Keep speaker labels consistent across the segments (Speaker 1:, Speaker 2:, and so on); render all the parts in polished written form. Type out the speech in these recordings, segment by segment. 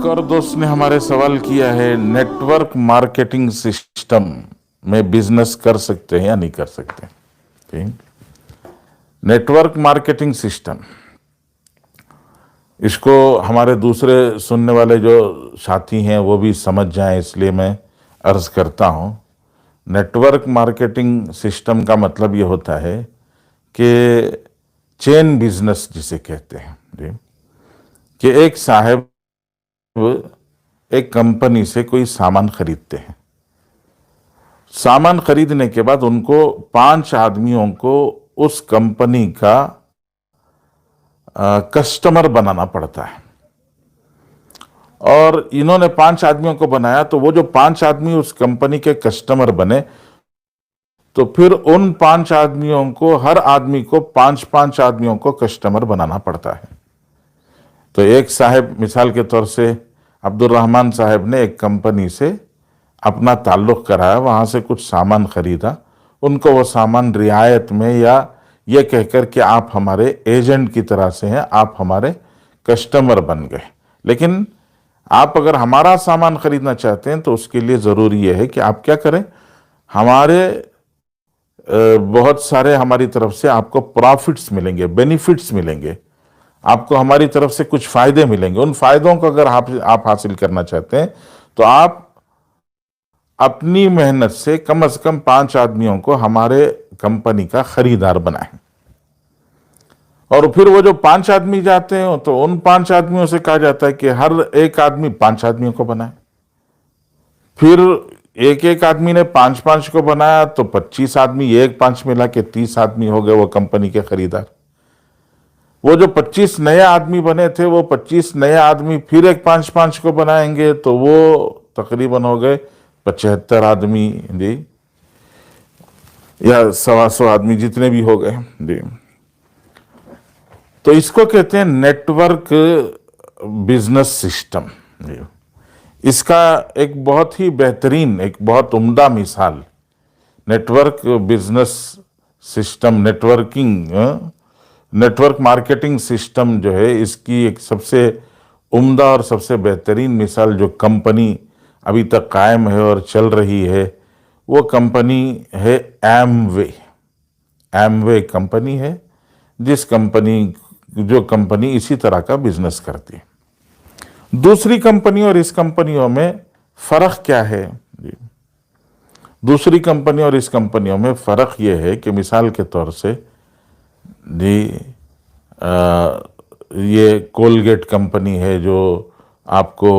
Speaker 1: और दोस्त ने हमारे सवाल किया है, नेटवर्क मार्केटिंग सिस्टम में बिजनेस कर सकते हैं या नहीं कर सकते। ठीक, नेटवर्क मार्केटिंग सिस्टम, इसको हमारे दूसरे सुनने वाले जो साथी हैं वो भी समझ जाएं, इसलिए मैं अर्ज करता हूं। नेटवर्क मार्केटिंग सिस्टम का मतलब ये होता है कि चेन बिजनेस जिसे कहते हैं जी, कि एक साहब एक कंपनी से कोई सामान खरीदते हैं। सामान खरीदने के बाद उनको 5 आदमियों को उस कंपनी का कस्टमर बनाना पड़ता है, और इन्होंने 5 आदमियों को बनाया, तो वो जो 5 आदमी उस कंपनी के कस्टमर बने, तो फिर उन 5 आदमियों को, हर आदमी को 5-5 आदमियों को कस्टमर बनाना पड़ता है। तो एक साहब, मिसाल के तौर से अब्दुल रहमान साहब ने एक कंपनी से अपना ताल्लुक़ कराया, वहाँ से कुछ सामान खरीदा, उनको वो सामान रियायत में या ये कहकर कि आप हमारे एजेंट की तरह से हैं, आप हमारे कस्टमर बन गए। लेकिन आप अगर हमारा सामान खरीदना चाहते हैं तो उसके लिए ज़रूरी ये है कि आप क्या करें, हमारे बहुत सारे हमारी तरफ से आपको प्रॉफिट्स मिलेंगे, बेनिफिट्स मिलेंगे, आपको हमारी तरफ से कुछ फ़ायदे मिलेंगे। उन फ़ायदों को अगर आप हासिल करना चाहते हैं तो आप अपनी मेहनत से कम 5 आदमियों को हमारे कंपनी का खरीदार बनाएं। और फिर वो जो 5 आदमी जाते हैं तो उन 5 आदमियों से कहा जाता है कि हर एक आदमी 5 आदमियों को बनाए। फिर एक आदमी ने 5-5 को बनाया तो 25 आदमी, 1-5 मिला के 30 आदमी हो गए वो कंपनी के खरीदार। वो जो 25 नए आदमी बने थे, वो 25 नए आदमी फिर एक 5-5 को बनाएंगे तो वो तकरीबन हो गए 75 आदमी जी, या 125 आदमी, जितने भी हो गए जी। तो इसको कहते हैं नेटवर्क बिजनेस सिस्टम जी। इसका एक बहुत ही बेहतरीन, एक बहुत उम्दा मिसाल network business system, network marketing system जो है, इसकी एक सबसे उम्दा और सबसे बेहतरीन मिसाल जो कंपनी अभी तक कायम है और चल रही है, वो कंपनी है एमवे। एमवे कंपनी है, जो कंपनी इसी तरह का बिजनेस करती है। दूसरी कंपनी और इस कंपनियों में फ़र्क क्या है जी? दूसरी कंपनी और इस कंपनियों में फ़र्क ये है कि मिसाल के तौर से जी, ये कोलगेट कंपनी है जो आपको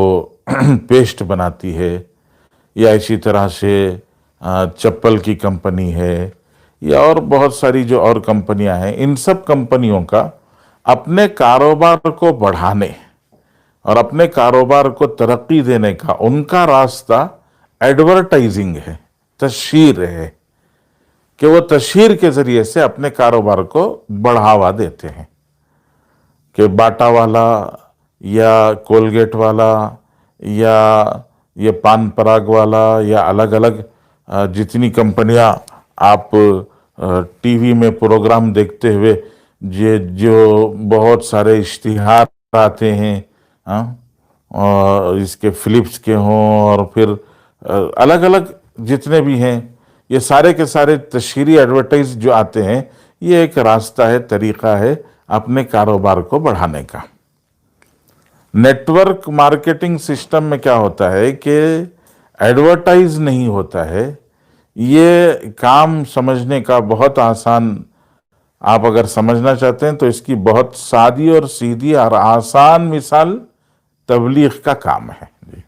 Speaker 1: पेस्ट बनाती है, या इसी तरह से चप्पल की कंपनी है, या और बहुत सारी जो और कंपनियां हैं। इन सब कंपनियों का अपने कारोबार को बढ़ाने और अपने कारोबार को तरक्की देने का उनका रास्ता एडवर्टाइजिंग है, तशहीर है, कि वो तशहीर के ज़रिए से अपने कारोबार को बढ़ावा देते हैं। कि बाटा वाला या कोलगेट वाला या ये पान पराग वाला या अलग अलग जितनी कंपनियां आप टीवी में प्रोग्राम देखते हुए जो बहुत सारे इश्तिहार आते हैं, और इसके फिलिप्स के हों और फिर अलग अलग जितने भी हैं, ये सारे के सारे तशहीरी एडवर्टाइज जो आते हैं, ये एक रास्ता है, तरीक़ा है अपने कारोबार को बढ़ाने का। नेटवर्क मार्केटिंग सिस्टम में क्या होता है कि एडवर्टाइज नहीं होता है। ये काम समझने का बहुत आसान, आप अगर समझना चाहते हैं तो इसकी बहुत सादी और सीधी और आसान मिसाल तबलीग का काम है जी।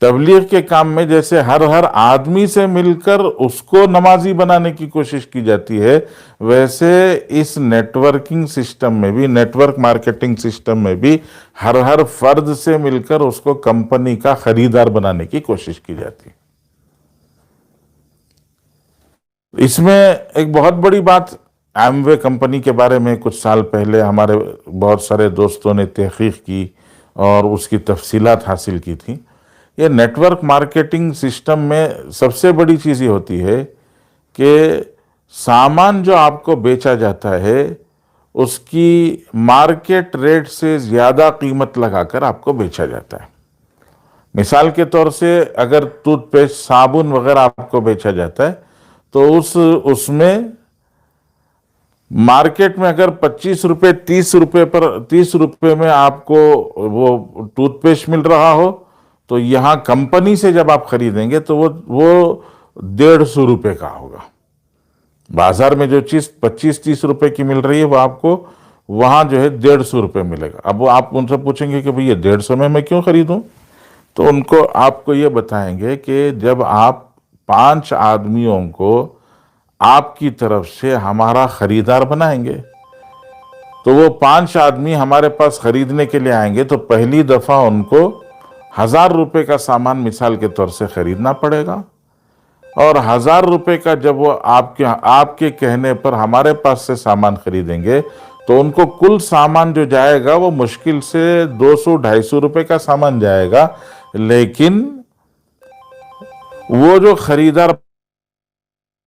Speaker 1: तबलीग के काम में जैसे हर आदमी से मिलकर उसको नमाजी बनाने की कोशिश की जाती है, वैसे इस नेटवर्किंग सिस्टम में भी, नेटवर्क मार्केटिंग सिस्टम में भी हर फर्द से मिलकर उसको कंपनी का खरीदार बनाने की कोशिश की जाती है। इसमें एक बहुत बड़ी बात, एमवे कंपनी के बारे में कुछ साल पहले हमारे बहुत सारे दोस्तों ने तहकीक की और उसकी तफसीलात हासिल की थी। ये नेटवर्क मार्केटिंग सिस्टम में सबसे बड़ी चीज़ ये होती है कि सामान जो आपको बेचा जाता है اس کی مارکیٹ ریٹ سے زیادہ قیمت لگا کر آپ کو بیچا جاتا ہے۔ مثال کے طور سے اگر ٹوتھ پیسٹ، صابن وغیرہ آپ کو بیچا جاتا ہے تو اس میں مارکیٹ میں اگر 25 روپے 30 روپے میں آپ کو وہ ٹوتھ پیسٹ مل رہا ہو، تو یہاں کمپنی سے جب آپ خریدیں گے تو وہ 150 روپے کا ہوگا۔ بازار میں جو چیز 25-30 روپے کی مل رہی ہے وہ آپ کو وہاں جو ہے 150 روپے ملے گا۔ اب وہ آپ ان سے پوچھیں گے کہ بھئی یہ 150 میں کیوں خریدوں؟ تو آپ کو یہ بتائیں گے کہ جب آپ 5 آدمیوں کو آپ کی طرف سے ہمارا خریدار بنائیں گے تو وہ 5 آدمی ہمارے پاس خریدنے کے لیے آئیں گے تو پہلی دفعہ ان کو 1000 روپے کا سامان مثال کے طور سے خریدنا پڑے گا، اور 1000 روپے کا جب وہ آپ کے کہنے پر ہمارے پاس سے سامان خریدیں گے تو ان کو کل سامان جو جائے گا وہ مشکل سے 200-250 روپے کا سامان جائے گا، لیکن وہ جو خریدار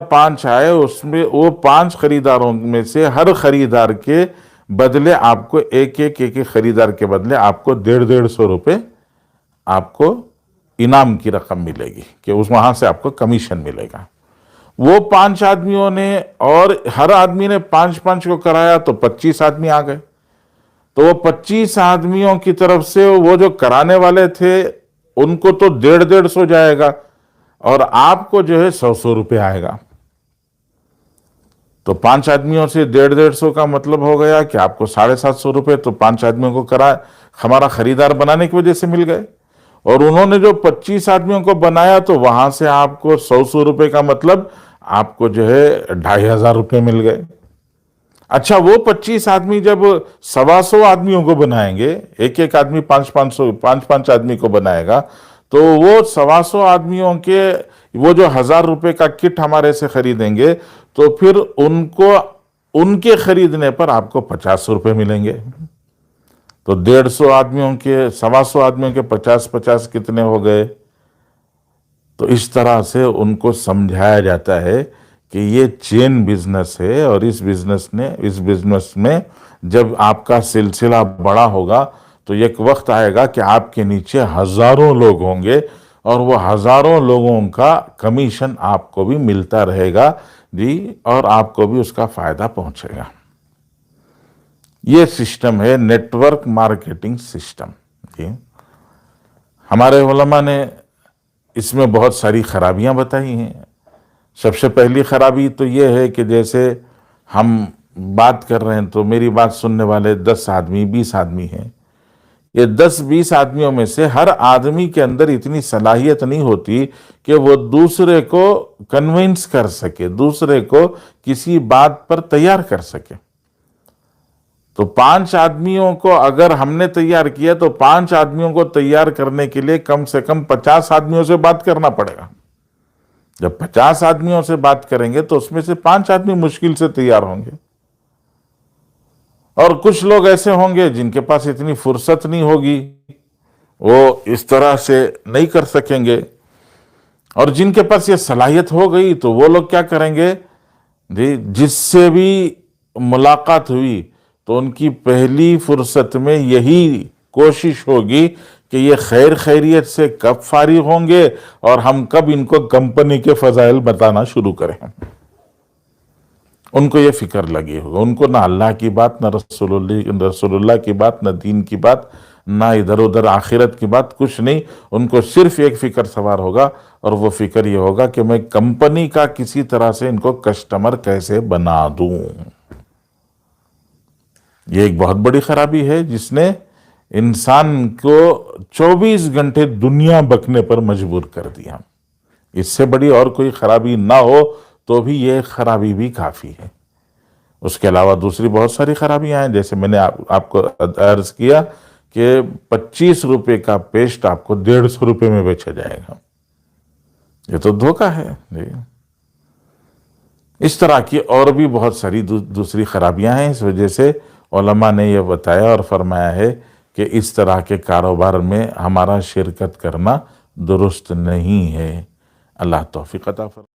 Speaker 1: 5 آئے اس میں وہ 5 خریداروں میں سے ہر خریدار کے بدلے آپ کو ایک خریدار کے بدلے آپ کو 150 روپے آپ کو انعام کی رقم ملے گی کہ وہاں سے آپ کو کمیشن ملے گا۔ وہ 5 آدمیوں نے اور ہر آدمی نے 5 کو کرایا تو 25 آدمی آ گئے، تو وہ 25 آدمیوں کی طرف سے وہ جو کرانے والے تھے ان کو تو 150 جائے گا اور آپ کو جو ہے 100 روپے آئے گا۔ تو 5 آدمیوں سے 150 کا مطلب ہو گیا کہ آپ کو 750 روپے تو 5 آدمیوں کو ہمارا خریدار بنانے کی وجہ سے مل گئے، اور انہوں نے جو 25 آدمیوں کو بنایا تو وہاں سے آپ کو 100 روپے کا مطلب آپ کو جو ہے 2500 روپے مل گئے۔ اچھا، وہ 25 آدمی جب 125 آدمیوں کو بنائیں گے، ایک آدمی 5 آدمی کو بنائے گا، تو وہ 125 آدمیوں کے وہ جو 1000 روپے کا کٹ ہمارے سے خریدیں گے تو پھر ان کے خریدنے پر آپ کو 50 روپے ملیں گے۔ تو 150 آدمیوں کے 125 آدمیوں کے 50 کتنے ہو گئے؟ تو اس طرح سے ان کو سمجھایا جاتا ہے کہ یہ چین بزنس ہے، اور اس بزنس میں جب آپ کا سلسلہ بڑا ہوگا تو ایک وقت آئے گا کہ آپ کے نیچے ہزاروں لوگ ہوں گے اور وہ ہزاروں لوگوں کا کمیشن آپ کو بھی ملتا رہے گا جی، اور آپ کو بھی اس کا فائدہ پہنچے گا۔ یہ سسٹم ہے نیٹ ورک مارکیٹنگ سسٹم جی۔ ہمارے علماء نے اس میں بہت ساری خرابیاں بتائی ہیں۔ سب سے پہلی خرابی تو یہ ہے کہ جیسے ہم بات کر رہے ہیں تو میری بات سننے والے 10 آدمی 20 آدمی ہیں، یہ 10-20 آدمیوں میں سے ہر آدمی کے اندر اتنی صلاحیت نہیں ہوتی کہ وہ دوسرے کو کنونس کر سکے، دوسرے کو کسی بات پر تیار کر سکے۔ تو 5 آدمیوں کو اگر ہم نے تیار کیا تو 5 آدمیوں کو تیار کرنے کے لیے کم سے کم 50 آدمیوں سے بات کرنا پڑے گا۔ جب 50 آدمیوں سے بات کریں گے تو اس میں سے 5 آدمی مشکل سے تیار ہوں گے، اور کچھ لوگ ایسے ہوں گے جن کے پاس اتنی فرصت نہیں ہوگی، وہ اس طرح سے نہیں کر سکیں گے، اور جن کے پاس یہ صلاحیت ہو گئی تو وہ لوگ کیا کریں گے جی، جس سے بھی ملاقات ہوئی تو ان کی پہلی فرصت میں یہی کوشش ہوگی کہ یہ خیریت سے کب فارغ ہوں گے اور ہم کب ان کو کمپنی کے فضائل بتانا شروع کریں۔ ان کو یہ فکر لگی ہوگا، ان کو نہ اللہ کی بات، نہ رسول اللہ کی بات، نہ دین کی بات، نہ ادھر ادھر آخرت کی بات، کچھ نہیں۔ ان کو صرف ایک فکر سوار ہوگا، اور وہ فکر یہ ہوگا کہ میں کمپنی کا کسی طرح سے ان کو کسٹمر کیسے بنا دوں۔ یہ ایک بہت بڑی خرابی ہے جس نے انسان کو 24 گھنٹے دنیا بکنے پر مجبور کر دیا۔ اس سے بڑی اور کوئی خرابی نہ ہو تو بھی یہ خرابی بھی کافی ہے۔ اس کے علاوہ دوسری بہت ساری خرابیاں ہیں، جیسے میں نے آپ کو عرض کیا کہ 25 روپے کا پیسٹ آپ کو 150 روپے میں بیچا جائے گا۔ یہ تو دھوکہ ہے جی۔ اس طرح کی اور بھی بہت ساری دوسری خرابیاں ہیں۔ اس وجہ سے علماء نے یہ بتایا اور فرمایا ہے کہ اس طرح کے کاروبار میں ہمارا شرکت کرنا درست نہیں ہے۔ اللہ توفیق عطا فرمائے۔